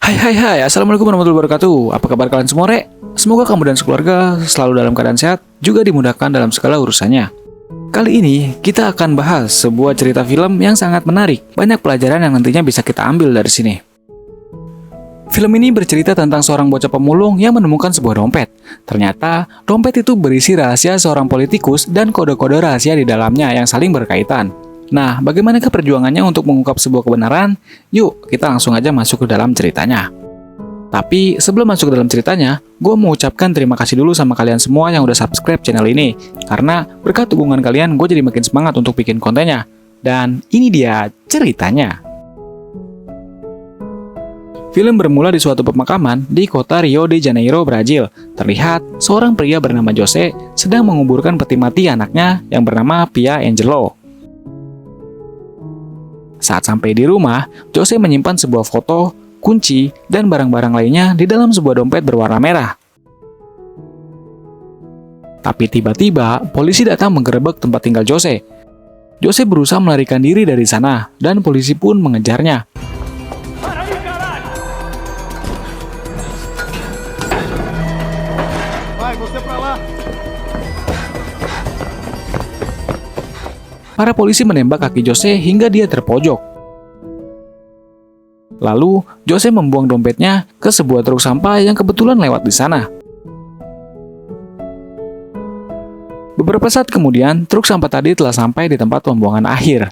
Hai, Assalamualaikum warahmatullahi wabarakatuh. Apa kabar kalian semua, Rek? Semoga kamu dan sekeluarga selalu dalam keadaan sehat, juga dimudahkan dalam segala urusannya. Kali ini, kita akan bahas sebuah cerita film yang sangat menarik. Banyak pelajaran yang nantinya bisa kita ambil dari sini. Film ini bercerita tentang seorang bocah pemulung yang menemukan sebuah dompet. Ternyata, dompet itu berisi rahasia seorang politikus dan kode-kode rahasia di dalamnya yang saling berkaitan. Nah, bagaimanakah perjuangannya untuk mengungkap sebuah kebenaran? Yuk, kita langsung aja masuk ke dalam ceritanya. Tapi, sebelum masuk ke dalam ceritanya, gue mau ucapkan terima kasih dulu sama kalian semua yang udah subscribe channel ini. Karena berkat dukungan kalian, gue jadi makin semangat untuk bikin kontennya. Dan ini dia ceritanya. Film bermula di suatu pemakaman di kota Rio de Janeiro, Brazil. Terlihat, seorang pria bernama Jose sedang menguburkan peti mati anaknya yang bernama Pia Angelo. Saat sampai di rumah, Jose menyimpan sebuah foto, kunci, dan barang-barang lainnya di dalam sebuah dompet berwarna merah. Tapi tiba-tiba, polisi datang menggerebek tempat tinggal Jose. Jose berusaha melarikan diri dari sana, dan polisi pun mengejarnya. Para polisi menembak kaki Jose hingga dia terpojok. Lalu, Jose membuang dompetnya ke sebuah truk sampah yang kebetulan lewat di sana. Beberapa saat kemudian, truk sampah tadi telah sampai di tempat pembuangan akhir.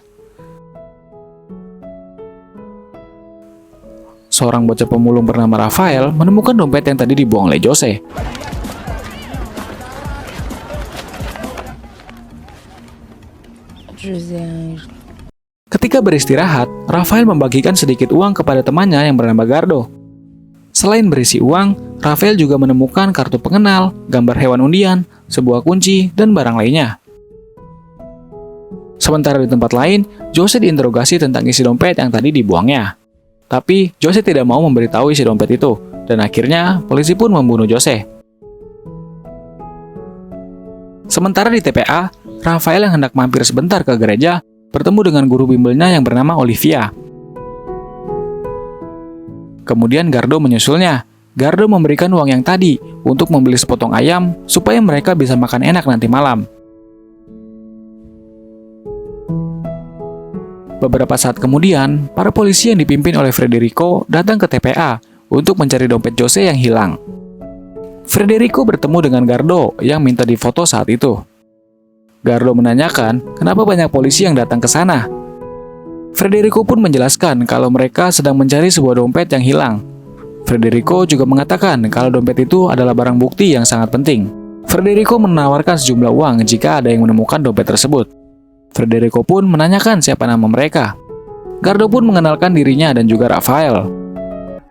Seorang bocah pemulung bernama Rafael menemukan dompet yang tadi dibuang oleh Jose. Ketika beristirahat, Rafael membagikan sedikit uang kepada temannya yang bernama Gardo. Selain berisi uang, Rafael juga menemukan kartu pengenal, gambar hewan undian, sebuah kunci, dan barang lainnya. Sementara di tempat lain, Jose diinterogasi tentang isi dompet yang tadi dibuangnya. Tapi, Jose tidak mau memberitahu isi dompet itu, dan akhirnya polisi pun membunuh Jose. Sementara di TPA, Rafael yang hendak mampir sebentar ke gereja bertemu dengan guru bimbelnya yang bernama Olivia. Kemudian Gardo menyusulnya. Gardo memberikan uang yang tadi untuk membeli sepotong ayam supaya mereka bisa makan enak nanti malam. Beberapa saat kemudian, para polisi yang dipimpin oleh Federico datang ke TPA untuk mencari dompet Jose yang hilang. Federico bertemu dengan Gardo yang minta difoto saat itu. Gardo menanyakan kenapa banyak polisi yang datang ke sana. Federico pun menjelaskan kalau mereka sedang mencari sebuah dompet yang hilang. Federico juga mengatakan kalau dompet itu adalah barang bukti yang sangat penting. Federico menawarkan sejumlah uang jika ada yang menemukan dompet tersebut. Federico pun menanyakan siapa nama mereka. Gardo pun mengenalkan dirinya dan juga Rafael.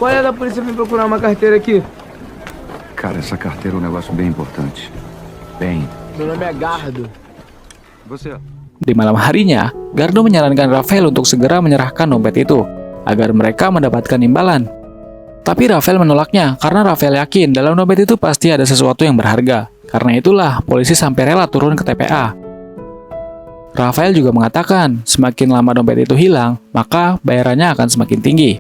Qual é da polícia vir procurar uma carteira aqui? Cara, essa carteira é um negócio bem importante. Bem. Meu nome é Gardo. Você. Di malam harinya, Gardo menyarankan Rafael untuk segera menyerahkan dompet itu, agar mereka mendapatkan imbalan. Tapi Rafael menolaknya, karena Rafael yakin dalam dompet itu pasti ada sesuatu yang berharga. Karena itulah, polisi sampai rela turun ke TPA. Rafael juga mengatakan, semakin lama dompet itu hilang, maka bayarannya akan semakin tinggi.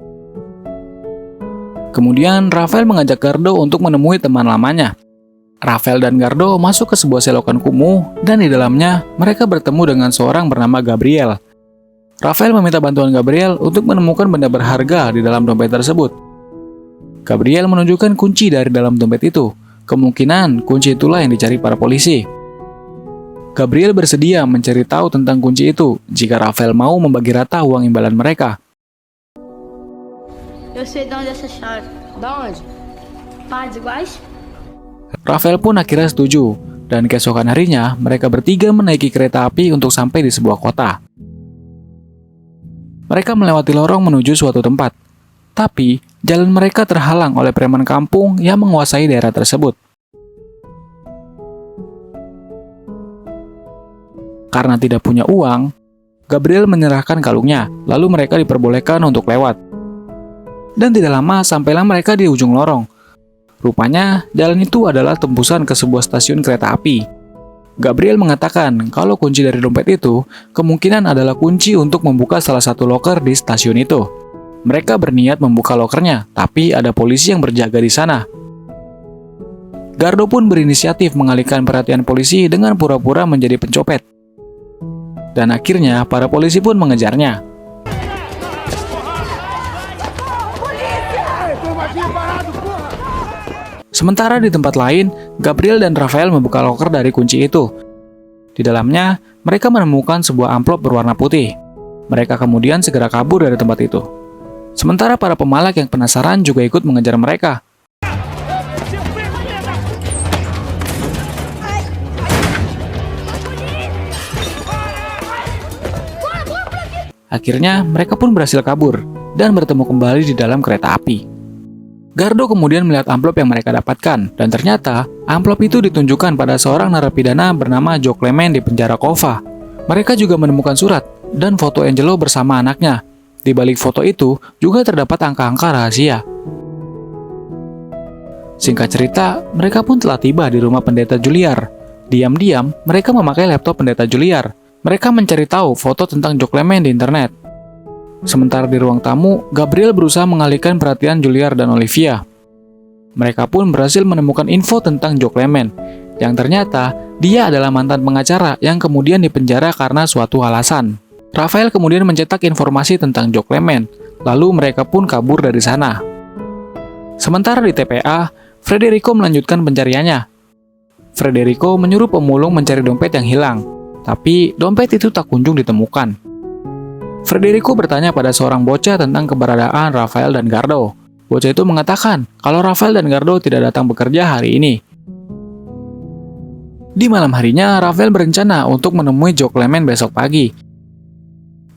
Kemudian, Rafael mengajak Gardo untuk menemui teman lamanya. Rafael dan Gardo masuk ke sebuah selokan kumuh, dan di dalamnya mereka bertemu dengan seorang bernama Gabriel. Rafael meminta bantuan Gabriel untuk menemukan benda berharga di dalam dompet tersebut. Gabriel menunjukkan kunci dari dalam dompet itu. Kemungkinan kunci itulah yang dicari para polisi. Gabriel bersedia mencari tahu tentang kunci itu jika Rafael mau membagi rata uang imbalan mereka. Eu sei de onde essa chave. Da onde? Partes iguais? Rafael pun akhirnya setuju, dan keesokan harinya mereka bertiga menaiki kereta api untuk sampai di sebuah kota. Mereka melewati lorong menuju suatu tempat, tapi jalan mereka terhalang oleh preman kampung yang menguasai daerah tersebut. Karena tidak punya uang, Gabriel menyerahkan kalungnya, lalu mereka diperbolehkan untuk lewat. Dan tidak lama sampailah mereka di ujung lorong. Rupanya, jalan itu adalah tembusan ke sebuah stasiun kereta api. Gabriel mengatakan kalau kunci dari dompet itu kemungkinan adalah kunci untuk membuka salah satu loker di stasiun itu. Mereka berniat membuka lokernya, tapi ada polisi yang berjaga di sana. Gardo pun berinisiatif mengalihkan perhatian polisi dengan pura-pura menjadi pencopet. Dan akhirnya, para polisi pun mengejarnya. Sementara di tempat lain, Gabriel dan Rafael membuka loker dari kunci itu. Di dalamnya, mereka menemukan sebuah amplop berwarna putih. Mereka kemudian segera kabur dari tempat itu. Sementara para pemalak yang penasaran juga ikut mengejar mereka. Akhirnya, mereka pun berhasil kabur dan bertemu kembali di dalam kereta api. Gardo kemudian melihat amplop yang mereka dapatkan, dan ternyata amplop itu ditunjukkan pada seorang narapidana bernama Joe Clement di penjara Kova. Mereka juga menemukan surat dan foto Angelo bersama anaknya. Di balik foto itu juga terdapat angka-angka rahasia. Singkat cerita, mereka pun telah tiba di rumah pendeta Juliar. Diam-diam, mereka memakai laptop pendeta Juliar. Mereka mencari tahu foto tentang Joe Clement di internet. Sementara di ruang tamu, Gabriel berusaha mengalihkan perhatian Juliar dan Olivia. Mereka pun berhasil menemukan info tentang Joe Clement, yang ternyata dia adalah mantan pengacara yang kemudian dipenjara karena suatu alasan. Rafael kemudian mencetak informasi tentang Joe Clement, lalu mereka pun kabur dari sana. Sementara di TPA, Federico melanjutkan pencariannya. Federico menyuruh pemulung mencari dompet yang hilang, tapi dompet itu tak kunjung ditemukan. Federico bertanya pada seorang bocah tentang keberadaan Rafael dan Gardo. Bocah itu mengatakan kalau Rafael dan Gardo tidak datang bekerja hari ini. Di malam harinya, Rafael berencana untuk menemui Joe Clement besok pagi.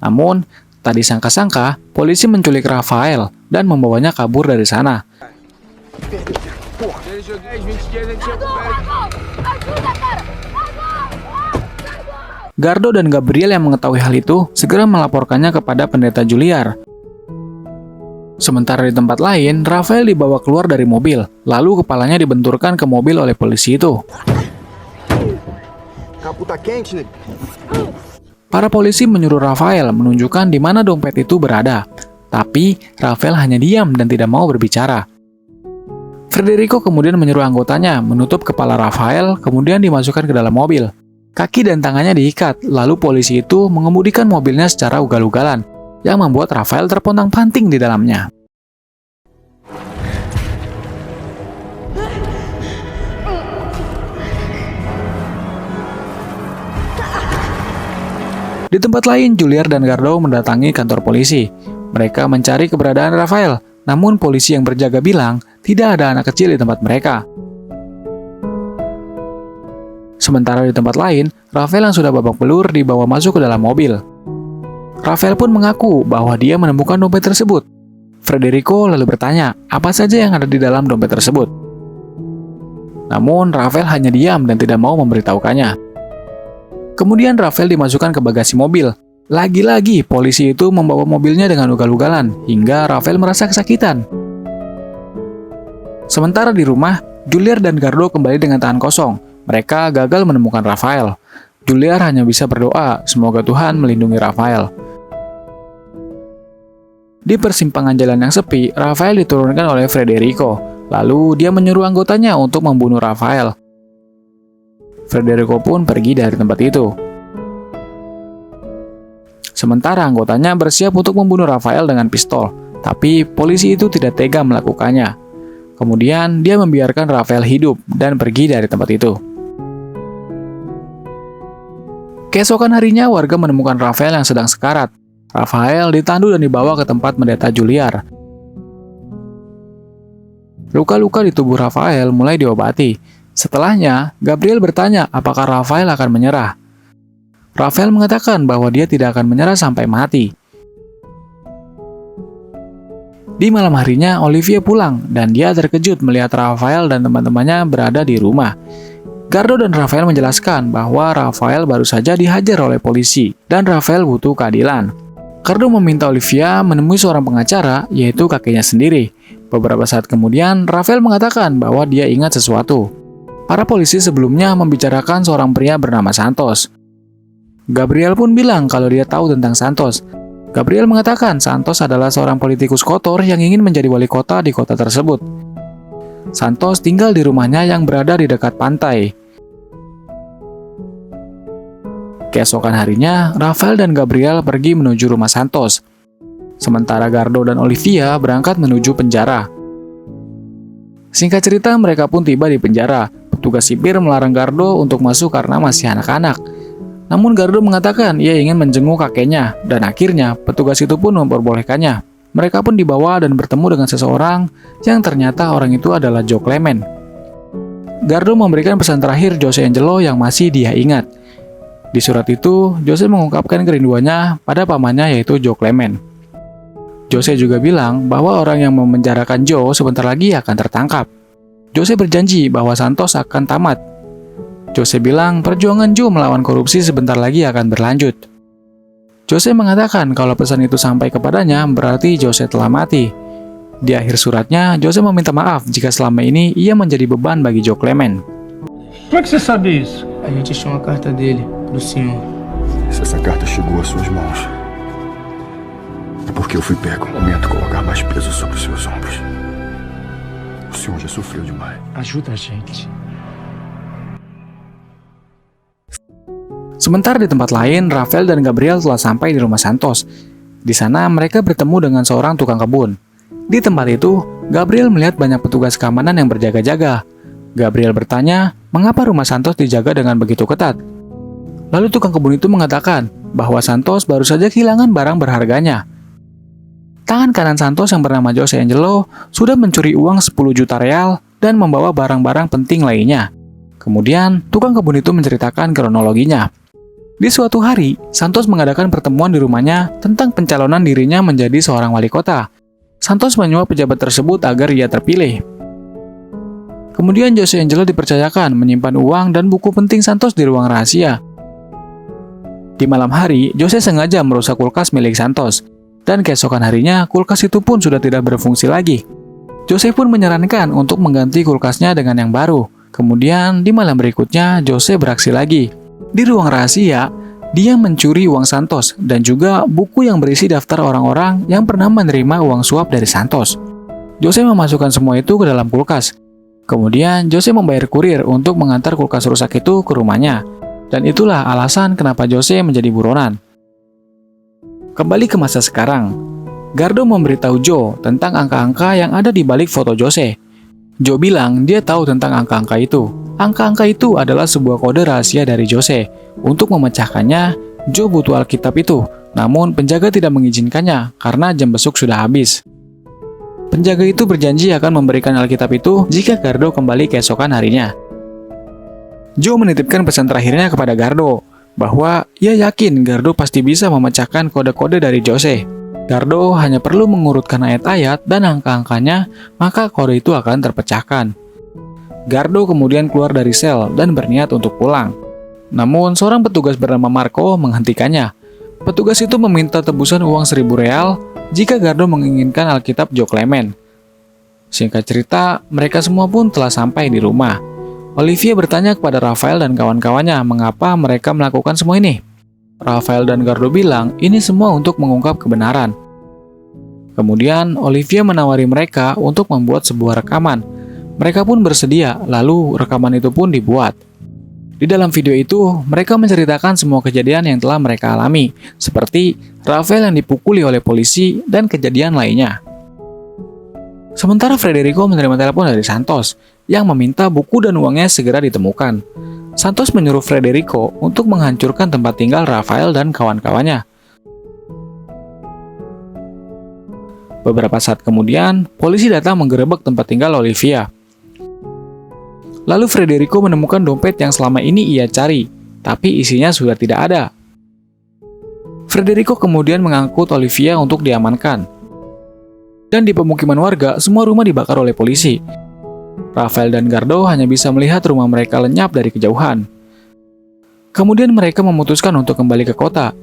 Namun, tak disangka-sangka, polisi menculik Rafael dan membawanya kabur dari sana. Gardo dan Gabriel yang mengetahui hal itu segera melaporkannya kepada pendeta Juliar. Sementara di tempat lain, Rafael dibawa keluar dari mobil, lalu kepalanya dibenturkan ke mobil oleh polisi itu. Para polisi menyuruh Rafael menunjukkan di mana dompet itu berada, tapi Rafael hanya diam dan tidak mau berbicara. Federico kemudian menyuruh anggotanya menutup kepala Rafael, kemudian dimasukkan ke dalam mobil. Kaki dan tangannya diikat, lalu polisi itu mengemudikan mobilnya secara ugal-ugalan, yang membuat Rafael terpontang-panting di dalamnya. Di tempat lain, Juliar dan Gardo mendatangi kantor polisi. Mereka mencari keberadaan Rafael, namun polisi yang berjaga bilang tidak ada anak kecil di tempat mereka. Sementara di tempat lain, Rafael yang sudah babak belur dibawa masuk ke dalam mobil. Rafael pun mengaku bahwa dia menemukan dompet tersebut. Federico lalu bertanya apa saja yang ada di dalam dompet tersebut. Namun Rafael hanya diam dan tidak mau memberitahukannya. Kemudian Rafael dimasukkan ke bagasi mobil. Lagi-lagi polisi itu membawa mobilnya dengan ugal-ugalan hingga Rafael merasa kesakitan. Sementara di rumah, Juliar dan Gardo kembali dengan tangan kosong. Mereka gagal menemukan Rafael. Juliar hanya bisa berdoa, semoga Tuhan melindungi Rafael. Di persimpangan jalan yang sepi, Rafael diturunkan oleh Federico. Lalu dia menyuruh anggotanya untuk membunuh Rafael. Federico pun pergi dari tempat itu. Sementara anggotanya bersiap untuk membunuh Rafael dengan pistol, tapi polisi itu tidak tega melakukannya. Kemudian dia membiarkan Rafael hidup dan pergi dari tempat itu. Keesokan harinya, warga menemukan Rafael yang sedang sekarat. Rafael ditandu dan dibawa ke tempat pendeta Juliar. Luka-luka di tubuh Rafael mulai diobati. Setelahnya, Gabriel bertanya apakah Rafael akan menyerah. Rafael mengatakan bahwa dia tidak akan menyerah sampai mati. Di malam harinya, Olivia pulang dan dia terkejut melihat Rafael dan teman-temannya berada di rumah. Gardo dan Rafael menjelaskan bahwa Rafael baru saja dihajar oleh polisi dan Rafael butuh keadilan. Gardo meminta Olivia menemui seorang pengacara, yaitu kakeknya sendiri. Beberapa saat kemudian, Rafael mengatakan bahwa dia ingat sesuatu. Para polisi sebelumnya membicarakan seorang pria bernama Santos. Gabriel pun bilang kalau dia tahu tentang Santos. Gabriel mengatakan Santos adalah seorang politikus kotor yang ingin menjadi wali kota di kota tersebut. Santos tinggal di rumahnya yang berada di dekat pantai. Keesokan harinya, Rafael dan Gabriel pergi menuju rumah Santos. Sementara Gardo dan Olivia berangkat menuju penjara. Singkat cerita, mereka pun tiba di penjara. Petugas sipir melarang Gardo untuk masuk karena masih anak-anak. Namun Gardo mengatakan ia ingin menjenguk kakeknya, dan akhirnya petugas itu pun memperbolehkannya. Mereka pun dibawa dan bertemu dengan seseorang yang ternyata orang itu adalah Joe Clement. Gardo memberikan pesan terakhir Jose Angelo yang masih dia ingat. Di surat itu, Jose mengungkapkan kerinduannya pada pamannya yaitu Joe Clement. Jose juga bilang bahwa orang yang memenjarakan Joe sebentar lagi akan tertangkap. Jose berjanji bahwa Santos akan tamat. Jose bilang perjuangan Joe melawan korupsi sebentar lagi akan berlanjut. Jose mengatakan kalau pesan itu sampai kepadanya berarti Jose telah mati. Di akhir suratnya, Jose meminta maaf jika selama ini ia menjadi beban bagi Joe Clement. Como é que você sabe isso? A gente achou uma carta dele, do senhor. Se essa carta chegou às suas mãos, é porque eu fui pego. Momento colocar mais peso sobre os seus ombros. O senhor já sofreu demais. Ajuda a gente. Sementara di tempat lain, Rafael dan Gabriel telah sampai di rumah Santos. Di sana mereka bertemu dengan seorang tukang kebun. Di tempat itu, Gabriel melihat banyak petugas keamanan yang berjaga-jaga. Gabriel bertanya, mengapa rumah Santos dijaga dengan begitu ketat? Lalu tukang kebun itu mengatakan bahwa Santos baru saja kehilangan barang berharganya. Tangan kanan Santos yang bernama Jose Angelo sudah mencuri uang 10 juta real dan membawa barang-barang penting lainnya. Kemudian, tukang kebun itu menceritakan kronologinya. Di suatu hari, Santos mengadakan pertemuan di rumahnya tentang pencalonan dirinya menjadi seorang wali kota. Santos menyuap pejabat tersebut agar ia terpilih. Kemudian Jose Angelo dipercayakan menyimpan uang dan buku penting Santos di ruang rahasia. Di malam hari, Jose sengaja merusak kulkas milik Santos. Dan keesokan harinya, kulkas itu pun sudah tidak berfungsi lagi. Jose pun menyarankan untuk mengganti kulkasnya dengan yang baru. Kemudian, di malam berikutnya, Jose beraksi lagi. Di ruang rahasia, dia mencuri uang Santos dan juga buku yang berisi daftar orang-orang yang pernah menerima uang suap dari Santos. Jose memasukkan semua itu ke dalam kulkas. Kemudian, Jose membayar kurir untuk mengantar kulkas rusak itu ke rumahnya. Dan itulah alasan kenapa Jose menjadi buronan. Kembali ke masa sekarang, Gardo memberitahu Joe tentang angka-angka yang ada di balik foto Jose. Joe bilang dia tahu tentang angka-angka itu. Angka-angka itu adalah sebuah kode rahasia dari Jose. Untuk memecahkannya, Joe butuh Alkitab itu. Namun penjaga tidak mengizinkannya karena jam besuk sudah habis. Penjaga itu berjanji akan memberikan Alkitab itu jika Gardo kembali keesokan harinya. Joe menitipkan pesan terakhirnya kepada Gardo, bahwa ia yakin Gardo pasti bisa memecahkan kode-kode dari Jose. Gardo hanya perlu mengurutkan ayat-ayat dan angka-angkanya, maka kode itu akan terpecahkan. Gardo kemudian keluar dari sel dan berniat untuk pulang. Namun, seorang petugas bernama Marco menghentikannya. Petugas itu meminta tebusan uang 1.000 real jika Gardo menginginkan Alkitab Joe Clement. Singkat cerita, mereka semua pun telah sampai di rumah. Olivia bertanya kepada Rafael dan kawan-kawannya mengapa mereka melakukan semua ini. Rafael dan Gardo bilang ini semua untuk mengungkap kebenaran. Kemudian Olivia menawari mereka untuk membuat sebuah rekaman. Mereka pun bersedia, lalu rekaman itu pun dibuat. Di dalam video itu, mereka menceritakan semua kejadian yang telah mereka alami, seperti Rafael yang dipukuli oleh polisi dan kejadian lainnya. Sementara Federico menerima telepon dari Santos, yang meminta buku dan uangnya segera ditemukan. Santos menyuruh Federico untuk menghancurkan tempat tinggal Rafael dan kawan-kawannya. Beberapa saat kemudian, polisi datang menggerebek tempat tinggal Olivia. Lalu Federico menemukan dompet yang selama ini ia cari, tapi isinya sudah tidak ada. Federico kemudian mengangkut Olivia untuk diamankan. Dan di pemukiman warga, semua rumah dibakar oleh polisi. Rafael dan Gardo hanya bisa melihat rumah mereka lenyap dari kejauhan. Kemudian mereka memutuskan untuk kembali ke kota.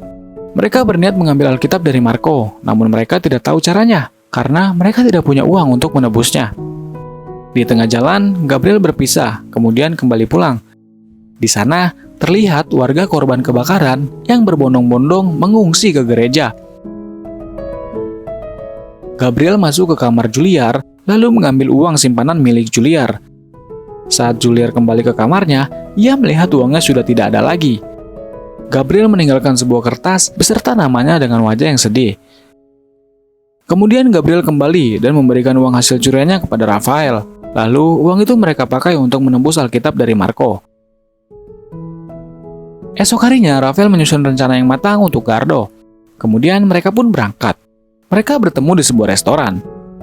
Mereka berniat mengambil Alkitab dari Marco, namun mereka tidak tahu caranya, karena mereka tidak punya uang untuk menebusnya. Di tengah jalan, Gabriel berpisah, kemudian kembali pulang. Di sana, terlihat warga korban kebakaran yang berbondong-bondong mengungsi ke gereja. Gabriel masuk ke kamar Juliar, lalu mengambil uang simpanan milik Juliar. Saat Juliar kembali ke kamarnya, ia melihat uangnya sudah tidak ada lagi. Gabriel meninggalkan sebuah kertas beserta namanya dengan wajah yang sedih. Kemudian Gabriel kembali dan memberikan uang hasil curiannya kepada Rafael. Lalu uang itu mereka pakai untuk menembus Alkitab dari Marco. Esok harinya, Rafael menyusun rencana yang matang untuk Gardo. Kemudian mereka pun berangkat. Mereka bertemu di sebuah restoran.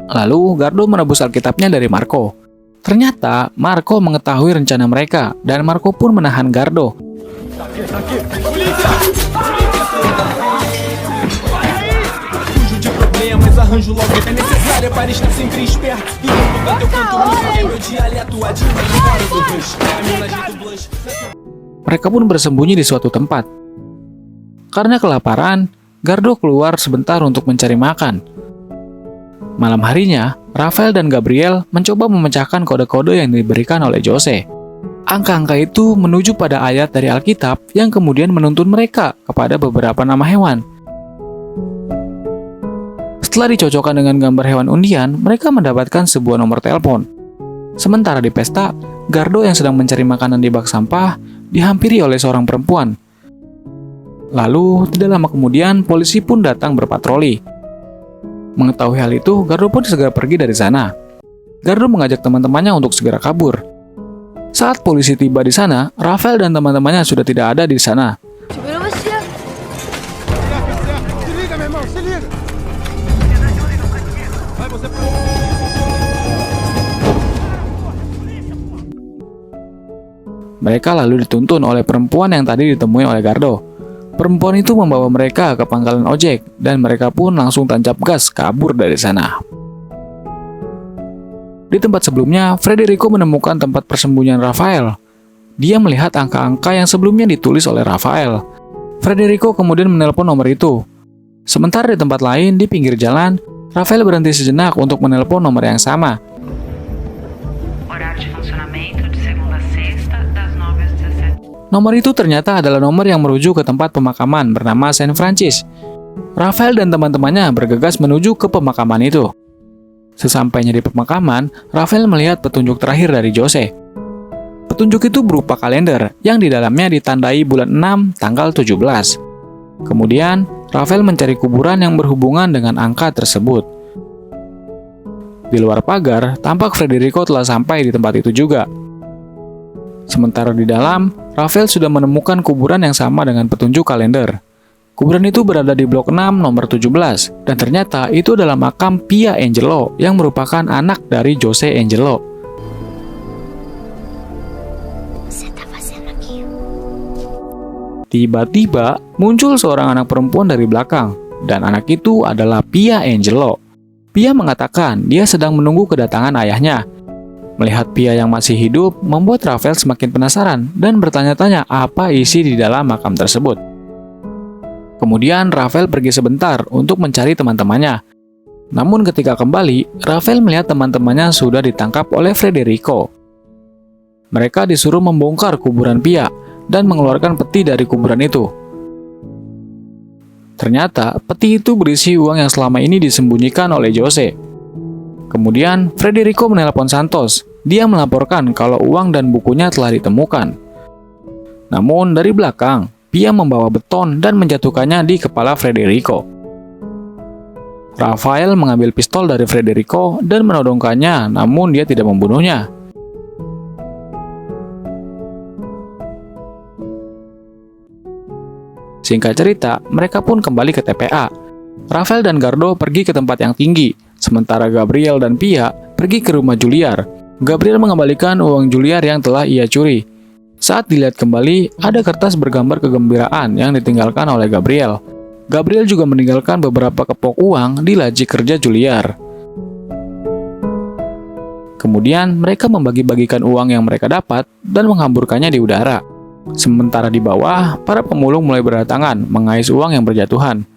Lalu Gardo menebus Alkitabnya dari Marco. Ternyata Marco mengetahui rencana mereka dan Marco pun menahan Gardo. Mereka pun bersembunyi di suatu tempat. Karena kelaparan, Gardo keluar sebentar untuk mencari makan. Malam harinya, Rafael dan Gabriel mencoba memecahkan kode-kode yang diberikan oleh Jose. Angka-angka itu menuju pada ayat dari Alkitab yang kemudian menuntun mereka kepada beberapa nama hewan. Setelah dicocokkan dengan gambar hewan undian, mereka mendapatkan sebuah nomor telepon. Sementara di pesta, Gardo yang sedang mencari makanan di bak sampah dihampiri oleh seorang perempuan. Lalu, tidak lama kemudian, polisi pun datang berpatroli. Mengetahui hal itu, Gardo pun segera pergi dari sana. Gardo mengajak teman-temannya untuk segera kabur. Saat polisi tiba di sana, Rafael dan teman-temannya sudah tidak ada di sana. Mereka lalu dituntun oleh perempuan yang tadi ditemui oleh Gardo. Perempuan itu membawa mereka ke pangkalan ojek, dan mereka pun langsung tancap gas kabur dari sana. Di tempat sebelumnya, Federico menemukan tempat persembunyian Rafael. Dia melihat angka-angka yang sebelumnya ditulis oleh Rafael. Federico kemudian menelpon nomor itu. Sementara di tempat lain, di pinggir jalan, Rafael berhenti sejenak untuk menelpon nomor yang sama. Nomor itu ternyata adalah nomor yang merujuk ke tempat pemakaman bernama Saint Francis. Rafael dan teman-temannya bergegas menuju ke pemakaman itu. Sesampainya di pemakaman, Rafael melihat petunjuk terakhir dari Jose. Petunjuk itu berupa kalender yang di dalamnya ditandai bulan 6 tanggal 17. Kemudian, Rafael mencari kuburan yang berhubungan dengan angka tersebut. Di luar pagar, tampak Federico telah sampai di tempat itu juga. Sementara di dalam, Rafael sudah menemukan kuburan yang sama dengan petunjuk kalender. Kuburan itu berada di blok 6 nomor 17, dan ternyata itu adalah makam Pia Angelo yang merupakan anak dari Jose Angelo. Tiba-tiba muncul seorang anak perempuan dari belakang, dan anak itu adalah Pia Angelo. Pia mengatakan dia sedang menunggu kedatangan ayahnya. Melihat Pia yang masih hidup membuat Rafael semakin penasaran dan bertanya-tanya apa isi di dalam makam tersebut. Kemudian Rafael pergi sebentar untuk mencari teman-temannya. Namun ketika kembali, Rafael melihat teman-temannya sudah ditangkap oleh Federico. Mereka disuruh membongkar kuburan Pia dan mengeluarkan peti dari kuburan itu. Ternyata peti itu berisi uang yang selama ini disembunyikan oleh Jose. Kemudian Federico menelpon Santos. Dia melaporkan kalau uang dan bukunya telah ditemukan. Namun dari belakang, Pia membawa beton dan menjatuhkannya di kepala Federico. Rafael mengambil pistol dari Federico dan menodongkannya, namun dia tidak membunuhnya. Singkat cerita, mereka pun kembali ke TPA. Rafael dan Gardo pergi ke tempat yang tinggi, sementara Gabriel dan Pia pergi ke rumah Juliar. Gabriel mengembalikan uang Juliar yang telah ia curi. Saat dilihat kembali, ada kertas bergambar kegembiraan yang ditinggalkan oleh Gabriel. Gabriel juga meninggalkan beberapa kepok uang di laci kerja Juliar. Kemudian mereka membagi-bagikan uang yang mereka dapat dan menghamburkannya di udara. Sementara di bawah, para pemulung mulai berdatangan mengais uang yang berjatuhan.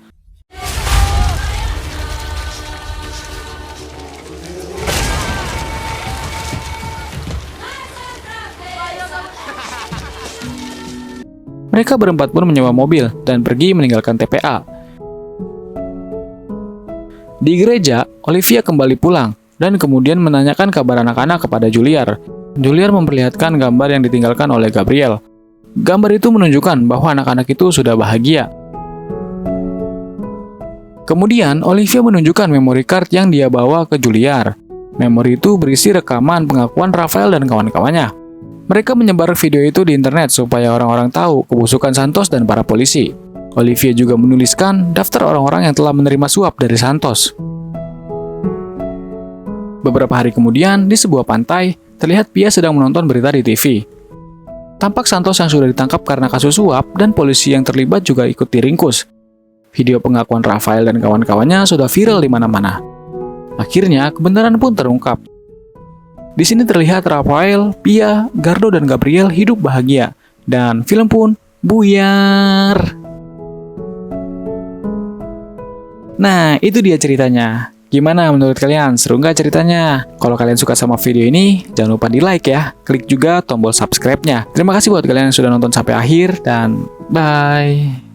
Mereka berempat pun menyewa mobil dan pergi meninggalkan TPA. Di gereja, Olivia kembali pulang dan kemudian menanyakan kabar anak-anak kepada Juliar. Juliar memperlihatkan gambar yang ditinggalkan oleh Gabriel. Gambar itu menunjukkan bahwa anak-anak itu sudah bahagia. Kemudian, Olivia menunjukkan memory card yang dia bawa ke Juliar. Memori itu berisi rekaman pengakuan Rafael dan kawan-kawannya. Mereka menyebar video itu di internet supaya orang-orang tahu kebusukan Santos dan para polisi. Olivia juga menuliskan daftar orang-orang yang telah menerima suap dari Santos. Beberapa hari kemudian, di sebuah pantai, terlihat Pia sedang menonton berita di TV. Tampak Santos yang sudah ditangkap karena kasus suap dan polisi yang terlibat juga ikut diringkus. Video pengakuan Rafael dan kawan-kawannya sudah viral di mana-mana. Akhirnya, kebenaran pun terungkap. Di sini terlihat Rafael, Pia, Gardo, dan Gabriel hidup bahagia. Dan film pun buyar. Nah, itu dia ceritanya. Gimana menurut kalian? Seru nggak ceritanya? Kalau kalian suka sama video ini, jangan lupa di like ya. Klik juga tombol subscribe-nya. Terima kasih buat kalian yang sudah nonton sampai akhir, dan bye.